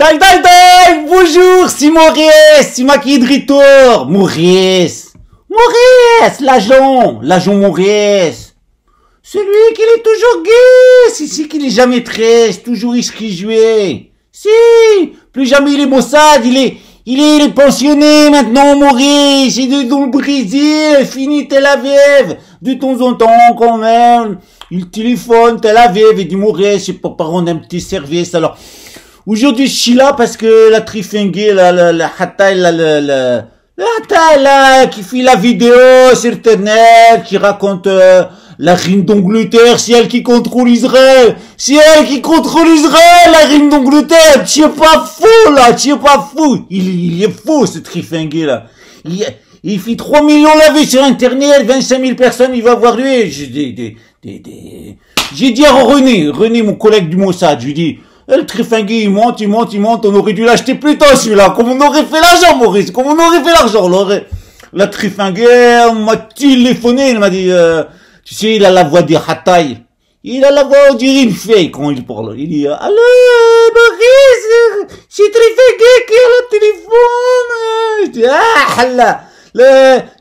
Dai dai dai, bonjour, c'est Maurice, c'est moi qui est de retour. Maurice, l'agent Maurice. Celui qui est toujours gay, c'est qu'il est jamais triste, toujours il se réjouit. Si, plus jamais il est Mossad, il est pensionné maintenant, Maurice, il est dans le Brésil, fini Tel Aviv. De temps en temps, quand même, il téléphone Tel Aviv et dit Maurice, c'est pour rendre un petit service. Alors, aujourd'hui, je suis là parce que la trifinguée, la Hatay, la Hatay, là, qui fait la vidéo sur Internet, qui raconte, la reine d'Angleterre, c'est elle qui contrôle Israël. C'est elle qui contrôle Israël, la reine d'Angleterre. Tu es pas fou, là, tu es pas fou. Il est fou, ce trifingué, là. Il fait 3 millions la vue sur Internet, 25 000 personnes, il va voir lui. J'ai dit à René, mon collègue du Mossad, je lui dis, le trifingué, il monte, on aurait dû l'acheter plus tôt, celui-là. Comme on aurait fait l'argent, Maurice, comme on aurait fait l'argent, la trifingué, on m'a téléphoné, il m'a dit, tu sais, il a la voix des Hatay. Il a la voix, on dirait une fille quand il parle. Il dit, allô, Maurice, c'est trifingué qui a le téléphone. Je dis, ah, là.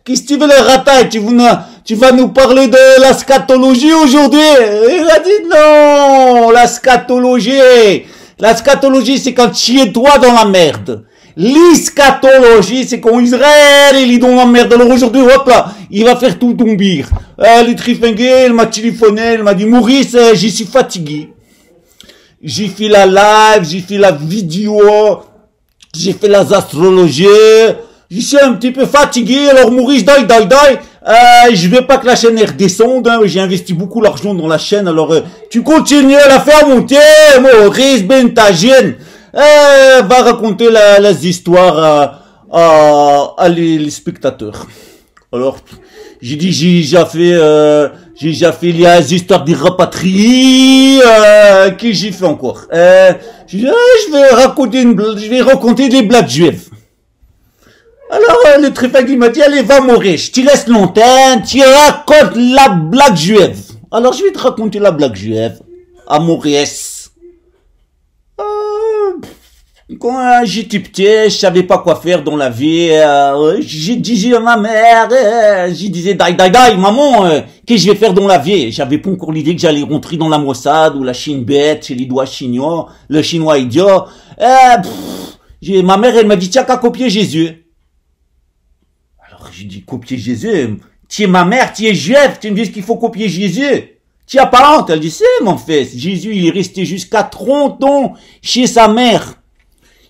Qu'est-ce que tu veux, le Hatay? Tu vas nous parler de la scatologie aujourd'hui? Il a dit non, la scatologie. La scatologie, c'est quand tu es toi dans la merde. L'escatologie, c'est quand Israël, il est dans la merde. Alors aujourd'hui, hop là, il va faire tout tomber. Le trifingué, il m'a téléphoné, il m'a dit, Maurice, j'y suis fatigué. J'ai fait la live, j'ai fait la vidéo, j'ai fait la astrologie. Je suis un petit peu fatigué, alors Maurice, je veux pas que la chaîne redescende, hein, j'ai investi beaucoup d'argent dans la chaîne, alors tu continues à la faire monter, Maurice Bentagine, va raconter les histoires à les spectateurs. Alors, j'ai dit, j'ai déjà fait les histoires des rapatriés, que j'ai fait encore. Je vais raconter des blagues juives. Alors, le trifingué m'a dit, allez, va mourir, je te laisse l'antenne, tu racontes la blague juive. Alors, je vais te raconter la blague juive à Maurice. Quand j'étais petit, je savais pas quoi faire dans la vie, j'ai dit à ma mère, je disais, dai, maman, qu'est-ce que je vais faire dans la vie? J'avais pas encore l'idée que j'allais rentrer dans la Mossad ou la Chine bête, chez les doigts chinois, le chinois idiot. Ma mère, elle m'a dit, tiens qu'à copier Jésus. J'ai dit, copier Jésus. Tu es ma mère, tu es juif, tu me dis qu'il faut copier Jésus. Tu as pas honte? Elle dit, c'est mon fils. Jésus, il est resté jusqu'à 30 ans chez sa mère.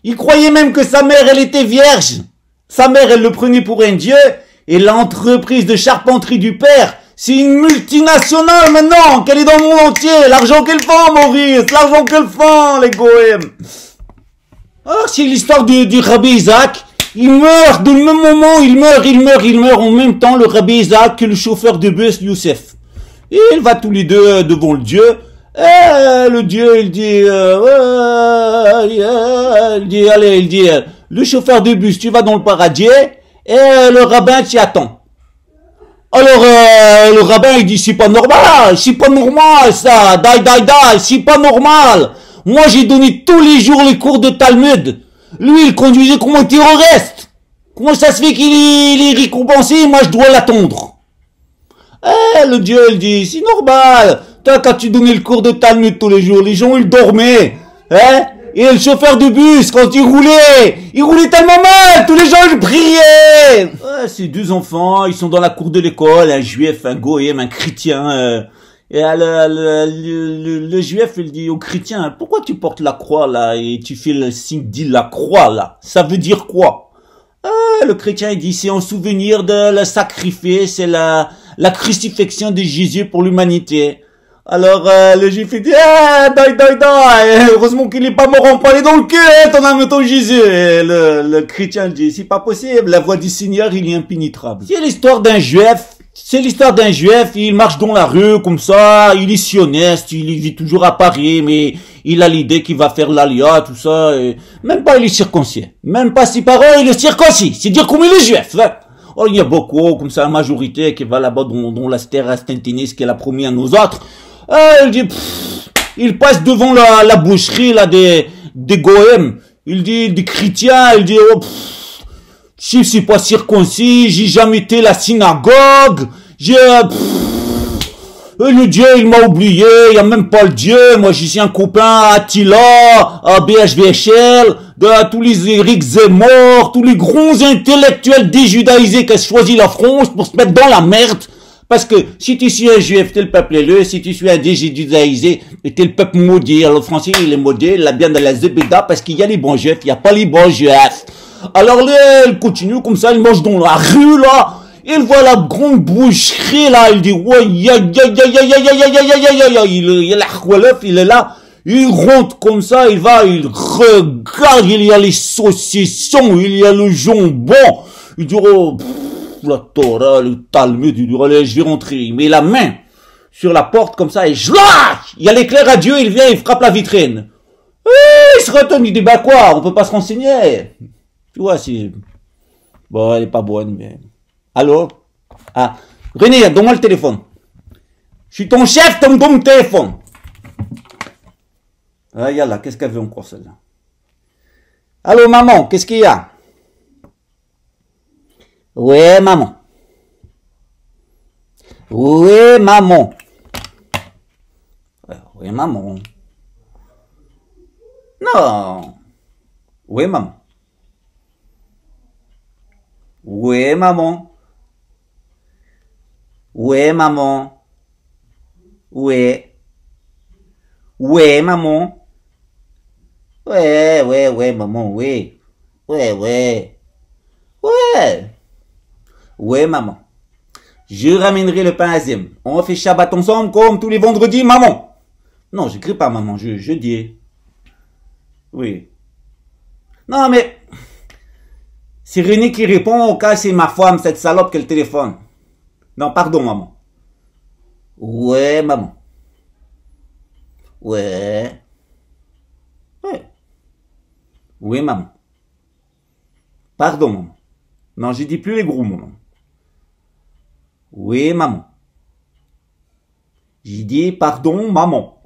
Il croyait même que sa mère, elle était vierge. Sa mère, elle le prenait pour un dieu. Et l'entreprise de charpenterie du père, c'est une multinationale maintenant, qu'elle est dans le monde entier. L'argent qu'elle fait, Maurice, l'argent qu'elle fait, les goïms. Alors, c'est l'histoire du Rabbi Isaac. Il meurt, dans le même moment, il meurt en même temps, le Rabbi Isaac que le chauffeur de bus, Youssef. Et il va tous les deux devant le Dieu. Et le Dieu, il dit, le chauffeur de bus, tu vas dans le paradis, et le rabbin t'y attend. Alors, le rabbin, il dit, c'est pas normal ça, c'est pas normal. Moi, j'ai donné tous les jours les cours de Talmud. Lui, il conduisait comme un terroriste. Comment ça se fait qu'il est récompensé, moi je dois l'attendre? Le Dieu, il dit, c'est normal. Toi, quand tu donnais le cours de Talmud tous les jours, les gens, ils dormaient. Et le chauffeur de bus, quand il roulait tellement mal, tous les gens, ils priaient. Ces deux enfants, ils sont dans la cour de l'école, un juif, un goïm, un chrétien. Et le juif, il dit au chrétien, pourquoi tu portes la croix là et tu fais le signe de la croix là? Ça veut dire quoi? Le chrétien, il dit, c'est en souvenir de le sacrifice, c'est la crucifixion de Jésus pour l'humanité. Alors, le juif, il dit, heureusement qu'il est pas mort empalé dans le cul, ton âme, ton Jésus. Et le chrétien, il dit, c'est pas possible, la voix du Seigneur, il est impénétrable. C'est l'histoire d'un juif. C'est l'histoire d'un juif, il marche dans la rue comme ça, il est sioniste, il vit toujours à Paris, mais il a l'idée qu'il va faire l'alia, tout ça, et même pas il est circoncis. Même pas ses parents, il est circoncis. C'est dire comme il est juif. Hein. Oh, il y a beaucoup, comme ça, la majorité qui va là-bas dans la terre astentiniste qu'elle a promis à nos autres. Il dit, il passe devant la boucherie, là, des goèmes. Il dit chrétien, il dit, oh, je suis pas circoncis, j'ai jamais été à la synagogue, le Dieu, il m'a oublié, il y a même pas le Dieu, moi je suis un copain à Attila, à BHVHL, de tous les Éric Zemmour, tous les grands intellectuels déjudaïsés qui ont choisi la France pour se mettre dans la merde. Parce que si tu suis un juif, t'es le peuple élu, si tu suis un déjudaïsé, t'es le peuple maudit. Alors le français, il est maudit, il a bien de la zébéda parce qu'il y a les bons juifs, il n'y a pas les bons juifs. Alors là, il continue comme ça, il mange dans la rue là, il voit la grande boucherie là, il dit, ouais, il est là, il rentre comme ça, il va, il regarde, il y a les saucissons, il y a le jambon, il dit, oh, la Torah, le Talmud, il dit, allez, je vais rentrer. Il met la main sur la porte comme ça et je lâche. Il y a l'éclair à Dieu, il vient, il frappe la vitrine. Il se retourne, il dit, bah quoi, on peut pas se renseigner. Tu vois, si... Bon, elle est pas bonne, mais... Allô? Ah, René, donne-moi le téléphone. Je suis ton chef, donne le téléphone. Ah, yallah, qu'est-ce qu'elle veut encore, celle-là? Allô, maman, qu'est-ce qu'il y a? Ouais, maman. Ouais, maman. Ouais, maman. Non. Ouais, maman. Ouais, maman. Ouais, maman. Ouais. Ouais, maman. Ouais, maman, ouais. Ouais. Ouais, maman. Je ramènerai le pain azim. On fait Shabbat ensemble comme tous les vendredis, maman. Non, j'écris pas, maman, je dis. Oui. Non, mais... C'est René qui répond, au cas c'est ma femme, cette salope qui a le téléphone. Non, pardon, maman. Ouais, maman. Ouais. Oui, maman. Pardon, maman. Non, je dis plus les gros, maman. Oui, maman. J'ai dit pardon, maman.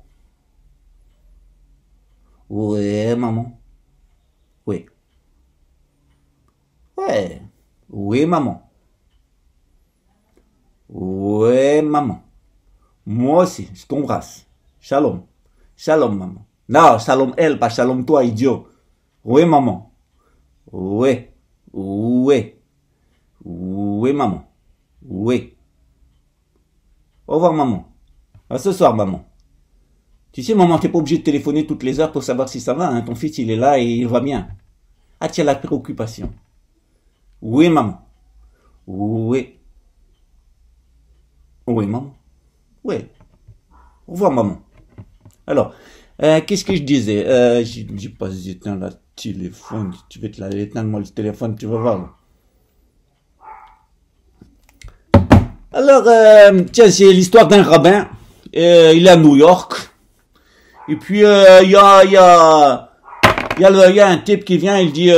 Oui, maman. Oui. Ouais. Oui, maman. Oui, maman. Moi aussi, je t'embrasse. Shalom. Shalom, maman. Non, shalom elle, pas shalom toi, idiot. Oui, maman. Oui. Oui. Oui, maman. Oui. Au revoir, maman. À ce soir, maman. Tu sais, maman, t'es pas obligé de téléphoner toutes les heures pour savoir si ça va, hein. Ton fils, il est là et il va bien. Ah, tu as la préoccupation. Oui, maman. Oui. Oui, maman. Oui. Au revoir, maman. Alors, qu'est-ce que je disais? J'ai pas éteint le téléphone. Tu veux te l'éteindre, moi, le téléphone, tu vas voir. Alors, tiens, c'est l'histoire d'un rabbin. Il est à New York. Et puis, il y a un type qui vient, il dit,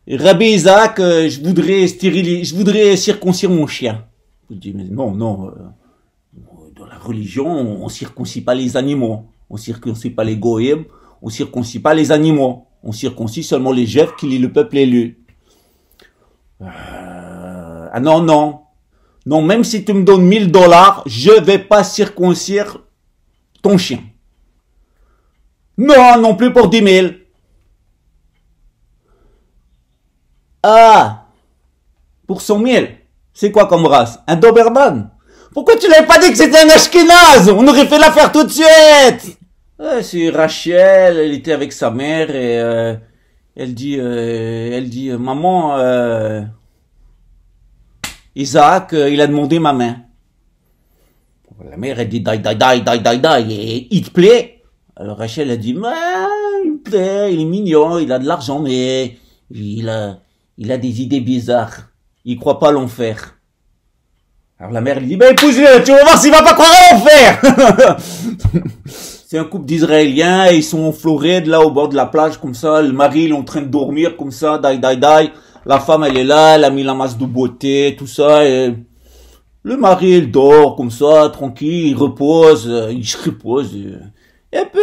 Rabbi Isaac, je voudrais circoncire mon chien. Il dit, mais non, dans la religion, on circoncie pas les animaux. On circoncie pas les goïms. On circoncie pas les animaux. On circoncie seulement les juifs qui lit le peuple élu. Ah non. Non, même si tu me donnes $1000, je vais pas circoncire ton chien. Non plus pour 10 000. Ah, pour 100 000. C'est quoi comme race? Un Doberman? Pourquoi tu l'avais pas dit que c'était un Ashkénaze? On aurait fait l'affaire tout de suite. C'est Rachel, elle était avec sa mère et elle dit, maman, Isaac, il a demandé ma main. La mère, elle dit, die, et il te plaît? Alors Rachel a dit, il me plaît, il est mignon, il a de l'argent, mais il a des idées bizarres. Il croit pas à l'enfer. Alors la mère, elle dit, épouse-le, tu vas voir s'il va pas croire à l'enfer. C'est un couple d'Israéliens, et ils sont en Floride, là, au bord de la plage, comme ça, le mari, il est en train de dormir, comme ça, die. La femme, elle est là, elle a mis la masse de beauté, tout ça, et le mari, il dort, comme ça, tranquille, il se repose, Et puis,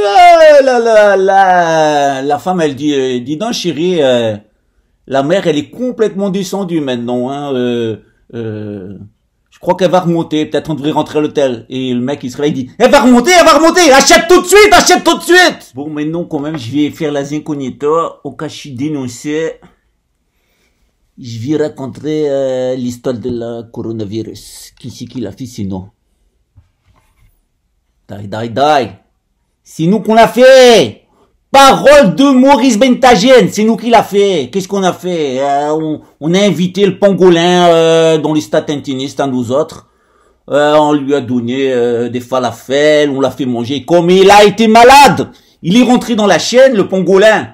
la femme, elle dit, dis donc, chérie, la mer, elle est complètement descendue maintenant, hein, je crois qu'elle va remonter, peut-être on devrait rentrer à l'hôtel. Et le mec, il se réveille, il dit, elle va remonter, achète tout de suite. Bon, maintenant, quand même, je vais faire la incognito, au cas où je suis dénoncé. Je vais raconter l'histoire de la coronavirus. Qui c'est qui l'a fait sinon? Die. C'est nous qu'on l'a fait. Parole de Maurice Bentagène, c'est nous qui l'a fait. Qu'est-ce qu'on a fait? On a invité le pangolin dans les statins-tinistes à nous autres. On lui a donné des falafels, on l'a fait manger. Comme il a été malade, il est rentré dans la chaîne, le pangolin.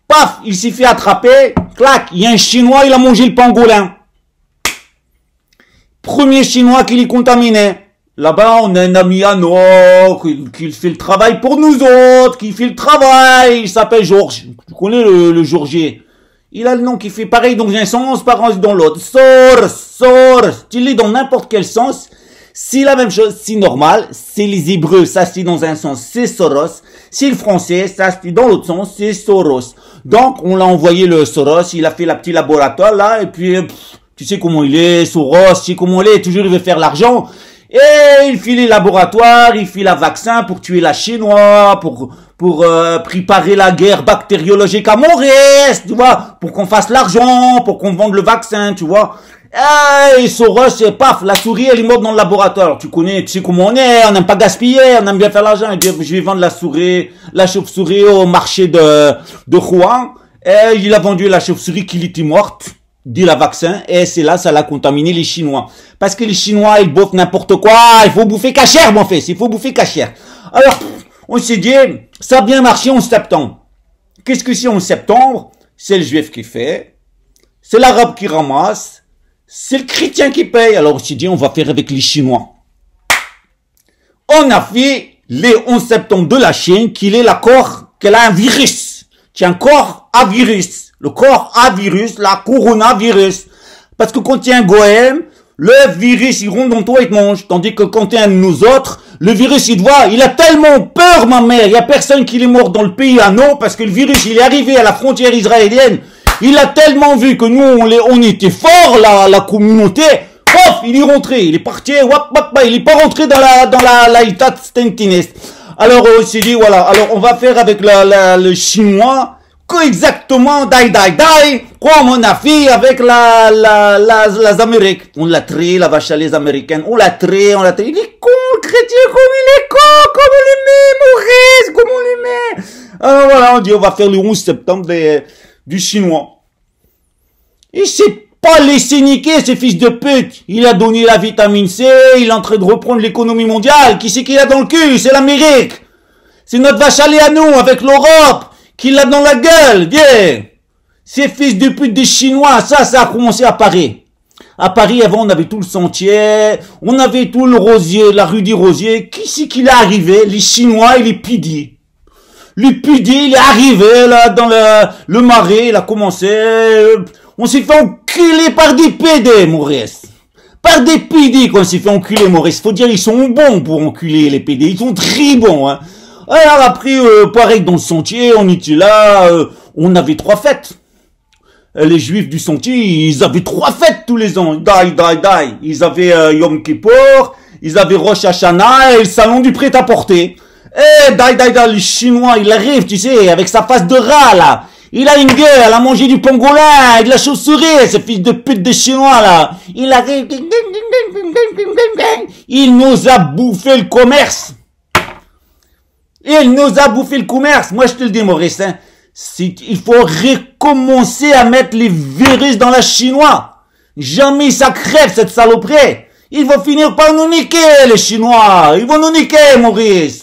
Paf, il s'est fait attraper, clac, il y a un Chinois, il a mangé le pangolin. Premier Chinois qui l'est contaminé. Là-bas, on a un ami à nous, qui fait le travail pour nous autres, qui fait le travail. Il s'appelle Georges. Tu connais le Georgier. Il a le nom qui fait pareil dans un sens, pareil dans l'autre. Soros. Tu lis dans n'importe quel sens. C'est la même chose, c'est normal. C'est les Hébreux, ça c'est dans un sens, c'est Soros. C'est le français, ça c'est dans l'autre sens, c'est Soros. Donc, on l'a envoyé le Soros, il a fait la petite laboratoire là, et puis, tu sais comment il est, Soros, tu sais comment il est, toujours il veut faire l'argent. Et il fait les laboratoires, il fait la vaccin pour tuer la Chinois, pour préparer la guerre bactériologique à Maurice, tu vois, pour qu'on fasse l'argent, pour qu'on vende le vaccin, tu vois. Et Soros, paf, la souris, elle est morte dans le laboratoire. Tu sais comment on est, on n'aime pas gaspiller, on aime bien faire l'argent. Il dit, je vais vendre la chauve-souris au marché de Rouen. Et il a vendu la chauve-souris qui était morte, dit la vaccin, et c'est là, ça l'a contaminé les Chinois. Parce que les Chinois, ils bouffent n'importe quoi, il faut bouffer cachère, mon fils, il faut bouffer cachère. Alors, on s'est dit, ça a bien marché en septembre. Qu'est-ce que c'est en septembre? C'est le juif qui fait, c'est l'arabe qui ramasse, c'est le chrétien qui paye. Alors on s'est dit, on va faire avec les Chinois. On a fait les 11 septembre de la Chine, qu'elle a un virus. Qui a un corps à virus. Le corps à virus, la coronavirus. Parce que quand tu es un goème, le virus, il rentre dans toi et te mange. Tandis que quand tu es un de nous autres, le virus, il te voit, il a tellement peur, ma mère. Il y a personne qui est mort dans le pays à non, parce que le virus, il est arrivé à la frontière israélienne. Il a tellement vu que nous, on était forts, la communauté. Pof, il est rentré, il est parti, il est pas rentré dans la état stentiniste. Alors, on s'est dit, voilà, alors on va faire avec le chinois, exactement, comme on a fait avec les Amériques. On l'a traité, la vache à les Américaines, on l'a traité. Il est con, le chrétien, comme il est con, comme on l'aimait, Maurice, comme on l'aimait. Alors voilà, on dit, on va faire le 11 septembre du chinois. Il s'est pas laissé niquer, ce fils de pute. Il a donné la vitamine C, il est en train de reprendre l'économie mondiale. Qui c'est qu'il a dans le cul? C'est l'Amérique. C'est notre vache à lait à nous, avec l'Europe, qui l'a dans la gueule. Viens. Ces fils de pute des Chinois, ça a commencé à Paris. À Paris, avant, on avait tout le Sentier, on avait tout le Rosier, la rue des Rosiers. Qui c'est qu'il est arrivé? Les Chinois et les Pidi. Le Pidi, il est arrivé, là, dans le Marais, il a commencé, on s'est fait enculer par des PD, Maurice. Par des PD qu'on s'est fait enculer, Maurice. Faut dire, ils sont bons pour enculer les PD. Ils sont très bons, hein. Alors après, pareil, dans le Sentier, on était là, on avait 3 fêtes. Les Juifs du Sentier, ils avaient 3 fêtes tous les ans. Ils avaient Yom Kippur, ils avaient Rosh Hashanah et le salon du prêt-à-porter. Les Chinois, il arrive, tu sais, avec sa face de rat, là. Il a une gueule, elle a mangé du pangolin, de la chauve-souris, ce fils de pute de Chinois, là. Il arrive, il nous a bouffé le commerce. Il nous a bouffé le commerce. Moi, je te le dis, Maurice, hein. Il faut recommencer à mettre les virus dans la Chinois. Jamais ça crève, cette saloperie. Ils vont finir par nous niquer, les Chinois. Ils vont nous niquer, Maurice.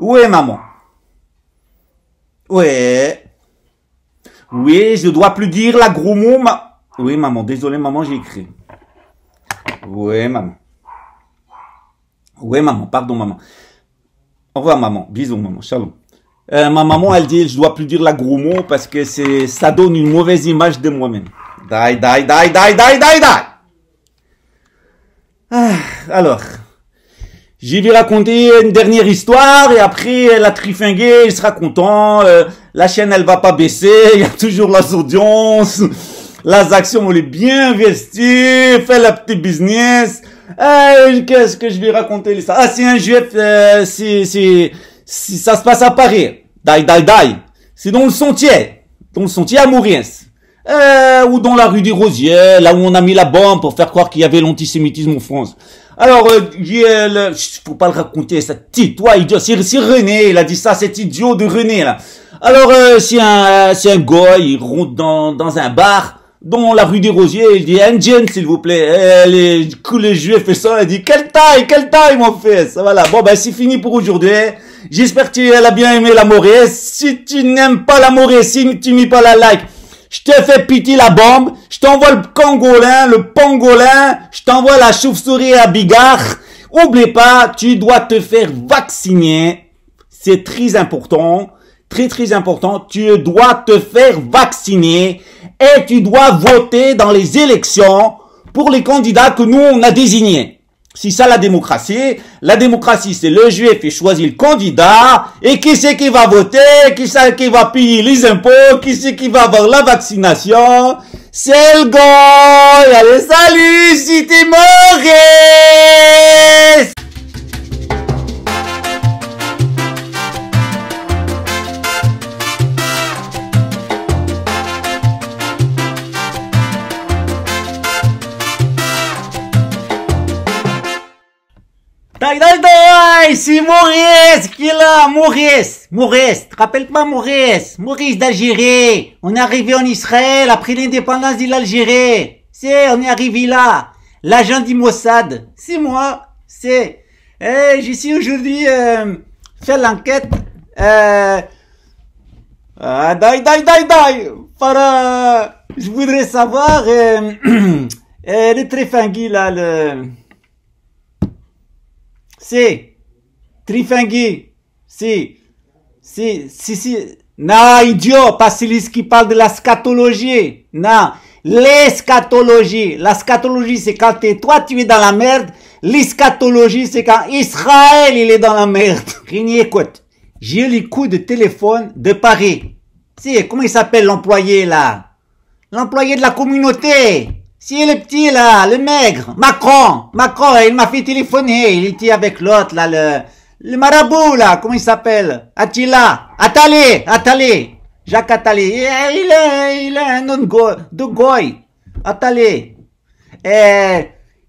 Oui, maman. Oui. Oui, je dois plus dire la gros mot, Oui, maman, désolé, maman, j'ai écrit. Oui, maman. Oui, maman, pardon, maman. Au revoir, maman. Bisous, maman. Shalom. Ma maman, elle dit, je dois plus dire la gros mot parce que ça donne une mauvaise image de moi-même. Die. alors, j'ai lui raconter une dernière histoire et après la trifinguer, il sera content. La chaîne, elle va pas baisser, il y a toujours les audiences, les actions, on est bien investies, fait le petit business. Qu'est-ce que je vais raconter l'histoire? Ah, c'est un juif, ça se passe à Paris. C'est dans le sentier à Maurice. Ou dans la rue des Rosiers, là où on a mis la bombe pour faire croire qu'il y avait l'antisémitisme en France. Alors, faut pas le raconter, cette petite, toi, idiot, c'est René, il a dit ça, cet idiot de René, là. Alors, c'est un gars, il rentre dans un bar, dans la rue des Rosiers, il dit, un gin, s'il vous plaît. Les juifs fait ça, il dit, quelle taille, mon fils. Voilà. Bon, ben, c'est fini pour aujourd'hui. J'espère que tu as bien aimé la Maurice. Si tu n'aimes pas la Maurice, si tu mets pas la like, je te fais piter la bombe, je t'envoie le pangolin, je t'envoie la chauve-souris à Bigard. Oublie pas, tu dois te faire vacciner. C'est très important. Très important. Tu dois te faire vacciner et tu dois voter dans les élections pour les candidats que nous, on a désignés. C'est ça la démocratie. La démocratie, c'est le juif qui choisit le candidat. Et qui c'est qui va voter? Qui c'est qui va payer les impôts? Qui c'est qui va avoir la vaccination? C'est le gars! Allez, salut! C'était Maurice! C'est Maurice qui est là, Maurice, te rappelles pas Maurice d'Algérie. On est arrivé en Israël après l'indépendance de l'Algérie. On est arrivé là. L'agent du Mossad, c'est moi, je suis aujourd'hui faire l'enquête. Je voudrais savoir le Trifangui là, Trifangui, non, idiot, pas celui qui parle de la scatologie. Non, l'eschatologie. La scatologie, c'est quand toi, tu es dans la merde. L'eschatologie, c'est quand Israël, il est dans la merde. Rini, écoute, j'ai eu les coups de téléphone de Paris. Comment il s'appelle l'employé, là? L'employé de la communauté. C'est le petit, là, le maigre. Macron, il m'a fait téléphoner. Il était avec l'autre, là, le marabout, là, comment il s'appelle? Attalé. Jacques Attalé. Il est un nom de goy. Attalé.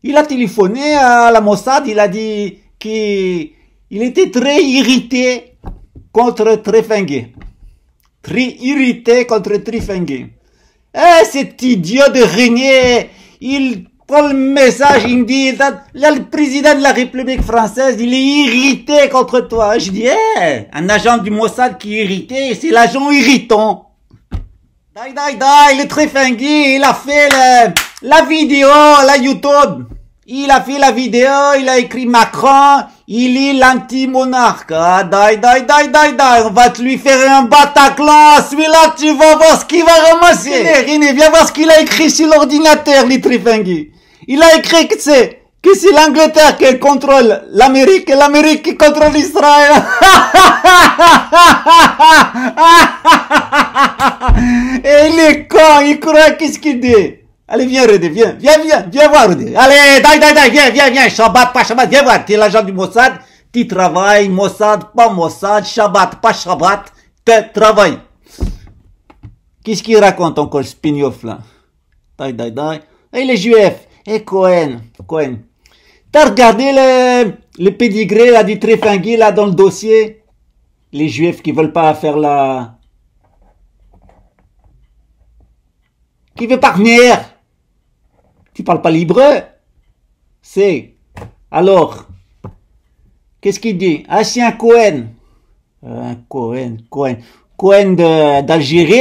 Il a téléphoné à la Mossad, il a dit qu'il était très irrité contre Trifangui. Cet idiot de Régnier, il prend le message, il me dit, le président de la République française, il est irrité contre toi. Je dis, un agent du Mossad qui est irrité, c'est l'agent irritant. Le Trifangui, il a fait la vidéo, la YouTube. Il a fait la vidéo, il a écrit Macron, il est l'anti-monarque. On va te lui faire un Bataclan. Celui-là, tu vas voir ce qu'il va ramasser. René, viens voir ce qu'il a écrit sur l'ordinateur, les Trifangui. Il a écrit que c'est l'Angleterre qui contrôle l'Amérique et l'Amérique qui contrôle Israël. Et il est con, il croit qu'est-ce qu'il dit. Allez, viens, René, viens voir, René. Allez, viens, Shabbat, pas Shabbat, viens voir. T'es l'agent du Mossad, tu travailles, Mossad, pas Mossad, Shabbat, pas Shabbat, tu travailles. Qu'est-ce qu'il raconte encore, ce spin-off, là? Et les Juifs, et Cohen. T'as regardé le pédigré, là, du Trifangui, là, dans le dossier? Les Juifs qui veulent pas faire qui veut pas venir? Tu parles pas l'hébreu? Alors, qu'est-ce qu'il dit? Ah, c'est un Cohen. Cohen d'Algérie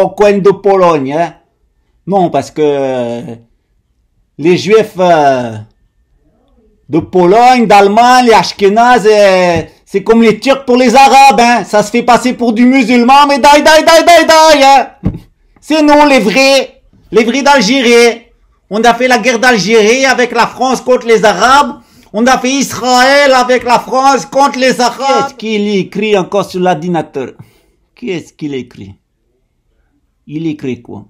ou Cohen de Pologne, hein? Non, parce que les Juifs de Pologne, d'Allemagne, les Ashkénazes, c'est comme les Turcs pour les Arabes, hein? Ça se fait passer pour du musulman, mais hein? C'est nous, les vrais d'Algérie. On a fait la guerre d'Algérie avec la France contre les Arabes. On a fait Israël avec la France contre les Arabes. Qu'est-ce qu'il écrit encore sur l'ordinateur? Qu'est-ce qu'il écrit? Il écrit quoi?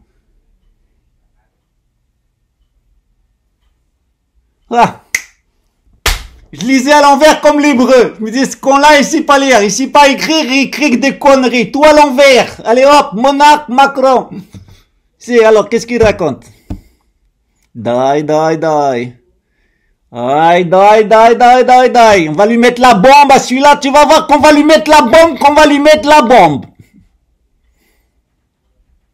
Ah. Je lisais à l'envers comme l'hébreu. Je me dis, ce qu'on-là, il sait pas lire, il sait pas écrire, il écrit des conneries. Tout à l'envers. Allez hop, monarque, Macron. C'est, alors, qu'est-ce qu'il raconte? Die. Aïe, die. On va lui mettre la bombe à celui-là. Tu vas voir qu'on va lui mettre la bombe,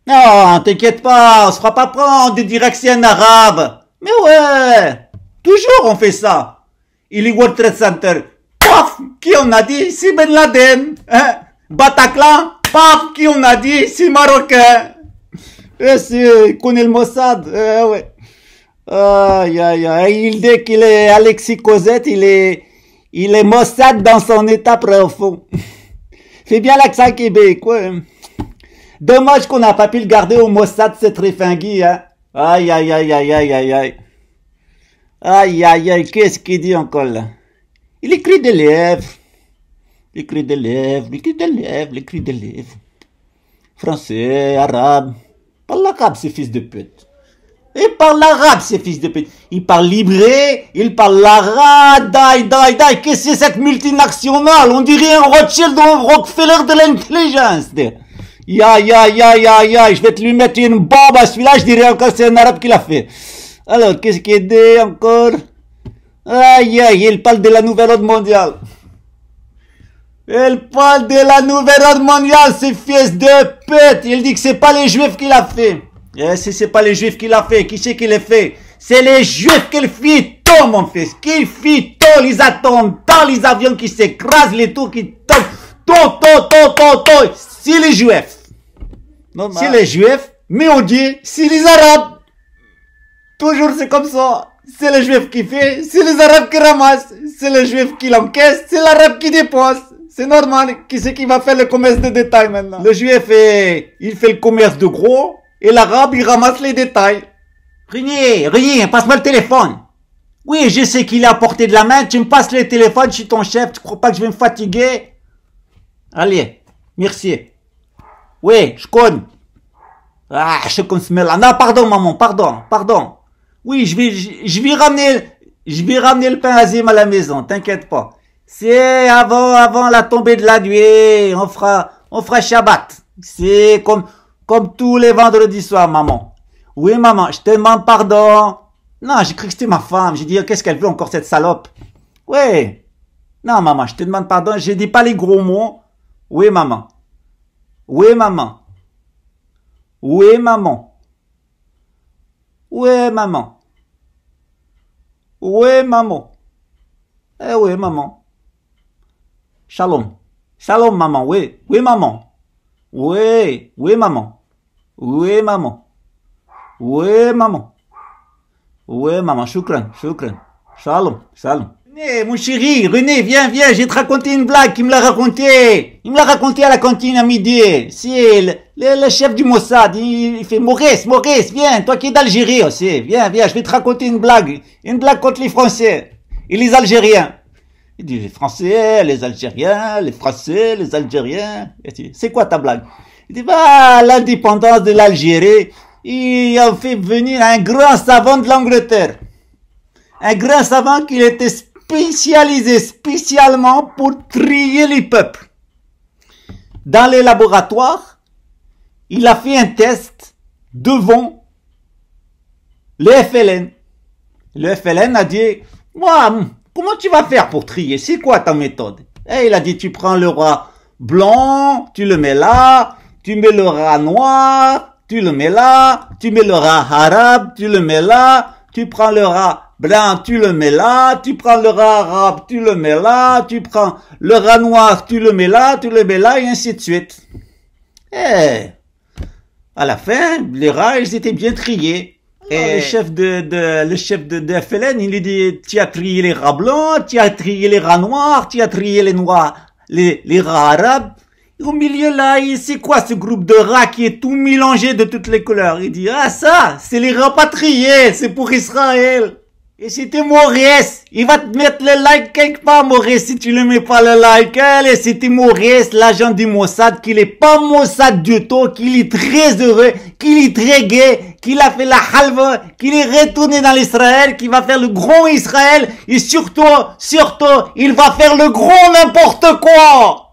Non, t'inquiète pas, on se fera pas prendre des directions arabes. Mais ouais, toujours on fait ça. Il est World Trade Center. Paf, qui on a dit? C'est Ben Laden. Hein? Bataclan. Paf, qui on a dit? C'est Marocain. Il connaît le Mossad. Ouais. Aïe. Il dit qu'il est Alexis Cosette, il est Mossad dans son état profond. Fait bien l'accent québécois. Dommage qu'on n'a pas pu le garder au Mossad, ce Trifingui, hein. Aïe. Qu'est-ce qu'il dit encore là? Il écrit des lèvres. Français, arabe. Parle l'arabe, ces fils de pute. Il parle l'arabe, ces fils de pute. Il parle libré, il parle l'arabe, die. Qu'est-ce que c'est cette multinationale? On dirait un Rothschild ou un Rockefeller de l'intelligence. Ya, je vais te lui mettre une bombe à celui-là, je dirais encore c'est un arabe qui l'a fait. Alors, qu'est-ce qu'il dit encore? Aïe, il parle de la nouvelle ordre mondiale. Il parle de la nouvelle ordre mondiale, ces fils de pute. Il dit que c'est pas les juifs qui l'a fait. Et si c'est pas les juifs qui l'a fait, qui c'est qui l'a fait? C'est les juifs qui le fit tôt, mon fils. Qui fit tôt les attentats, les avions qui s'écrasent, les tours qui tombent. Tôt. C'est les juifs. Normal. C'est les juifs, mais on dit, c'est les arabes. Toujours c'est comme ça. C'est les juifs qui fait, c'est les arabes qui ramassent. C'est les juifs qui l'encaissent, c'est l'arabe qui dépense. C'est normal. Qui c'est qui va faire le commerce de détail maintenant? Le juif il fait le commerce de gros, et l'arabe il ramasse les détails. Rien, passe-moi le téléphone. Oui, je sais qu'il est à portée de la main, tu me passes le téléphone, je suis ton chef, tu crois pas que je vais me fatiguer? Allez, merci. Oui, je connais. Ah, je connais ce là. Non, pardon, maman, pardon. Oui, je vais ramener le pain azim à la maison, t'inquiète pas. C'est avant la tombée de la nuit, on fera Shabbat. C'est comme tous les vendredis soirs, maman. Oui, maman, je te demande pardon. Non, j'ai cru que c'était ma femme. J'ai dit, qu'est-ce qu'elle veut encore, cette salope? Oui. Non, maman, je te demande pardon. Je dis pas les gros mots. Oui, maman. Oui, maman. Oui, maman. Oui, maman. Oui, maman. Eh oui, maman. Shalom. Shalom, maman. Oui. Oui, maman. Oui. Oui, maman. Oui, maman. Oui, maman. Oui, maman. Shukran. Shalom. René, mon chéri, René, viens, je vais te raconter une blague qu'il me l'a raconté. Il me l'a raconté à la cantine à midi. C'est le chef du Mossad. Il fait Maurice, viens, toi qui es d'Algérie aussi. Viens, je vais te raconter une blague. Une blague contre les Français et les Algériens. Il dit les Français, les Algériens, les Français, les Algériens. C'est quoi ta blague? Il dit, l'indépendance de l'Algérie, il a fait venir un grand savant de l'Angleterre. Un grand savant qui était spécialisé spécialement pour trier les peuples. Dans les laboratoires, il a fait un test devant le FLN. Le FLN a dit, comment tu vas faire pour trier? C'est quoi ta méthode? Et il a dit, tu prends le rat blanc, tu le mets là, tu mets le rat noir, tu le mets là, tu mets le rat arabe, tu le mets là, tu prends le rat blanc, tu le mets là, tu prends le rat arabe, tu le mets là, tu prends le rat noir, tu le mets là, et ainsi de suite. Et à la fin, les rats, ils étaient bien triés. Et le chef de FLN, il lui dit, tu as trié les rats blancs, tu as trié les rats noirs, tu as trié les rats arabes. Au milieu là, c'est quoi ce groupe de rats qui est tout mélangé de toutes les couleurs? Il dit, ah ça, c'est les rapatriés, c'est pour Israël. Et c'était Maurice. Il va te mettre le like quelque part, Maurice, si tu ne mets pas le like. Allez, c'était Maurice, l'agent du Mossad, qu'il est pas Mossad du tout, qu'il est très heureux, qu'il est très gai, qu'il a fait la halva, qu'il est retourné dans l'Israël, qu'il va faire le grand Israël, et surtout, il va faire le grand n'importe quoi.